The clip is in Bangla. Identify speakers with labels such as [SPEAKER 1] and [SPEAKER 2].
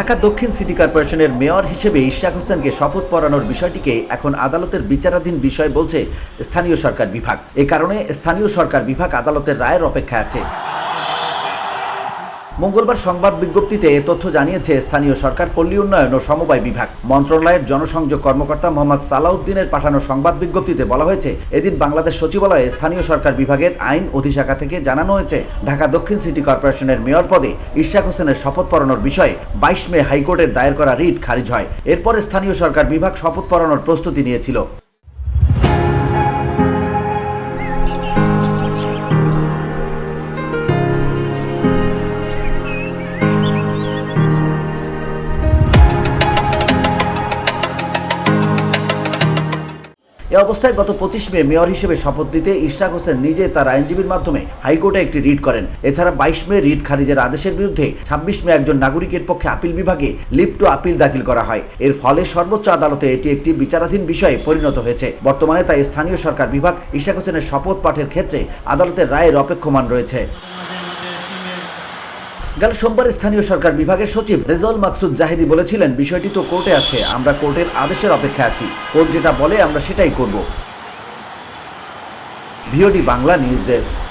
[SPEAKER 1] ঢাকা দক্ষিণ সিটি কর্পোরেশনের মেয়র হিসেবে ইশরাক হোসেনকে শপথ পড়ানোর বিষয়টিকে এখন আদালতের বিচারাধীন বিষয় বলছে স্থানীয় সরকার বিভাগ। এ কারণে স্থানীয় সরকার বিভাগ আদালতের রায়ের অপেক্ষায় আছে। মঙ্গলবার সংবাদ বিজ্ঞপ্তিতে এ তথ্য জানিয়েছে স্থানীয় সরকার, পল্লী উন্নয়ন ও সমবায় বিভাগ। মন্ত্রণালয়ের জনসংযোগ কর্মকর্তা মোহাম্মদ সালাউদ্দিনের পাঠানো সংবাদ বিজ্ঞপ্তিতে বলা হয়েছে, এদিন বাংলাদেশ সচিবালয়ে স্থানীয় সরকার বিভাগের আইন অধিশাখা থেকে জানানো হয়েছে, ঢাকা দক্ষিণ সিটি কর্পোরেশনের মেয়র পদে ইশরাক হোসেনের শপথ পড়ানোর বিষয়ে 22 মে হাইকোর্টের দায়ের করা রিট খারিজ হয়। এরপরে স্থানীয় সরকার বিভাগ শপথ পড়ানোর প্রস্তুতি নিয়েছিল। এ অবস্থায় গত 25 মে মেয়র হিসেবে শপথ নিতে ইশরাক হোসেন নিজে তার আইনজীবীর মাধ্যমে হাইকোর্টে একটি রিট করেন। এছাড়া 22 মে রিট খারিজের আদেশের বিরুদ্ধে 26 মে একজন নাগরিকের পক্ষে আপিল বিভাগে লিভ টু আপিল দাখিল করা হয়। এর ফলে সর্বোচ্চ আদালতে এটি একটি বিচারাধীন বিষয়ে পরিণত হয়েছে। বর্তমানে তাই স্থানীয় সরকার বিভাগ ইশরাক হোসেনের শপথ পাঠের ক্ষেত্রে আদালতের রায়ের অপেক্ষমান রয়েছে। গেল সোমবার স্থানীয় সরকার বিভাগের সচিব রেজাউল মাকসুদ জাহিদি বলেছিলেন, বিষয়টি তো কোর্টে আছে, আমরা কোর্টের আদেশের অপেক্ষায় আছি, কোর্ট যেটা বলে আমরা সেটাই করব। VOD Bangla news desk.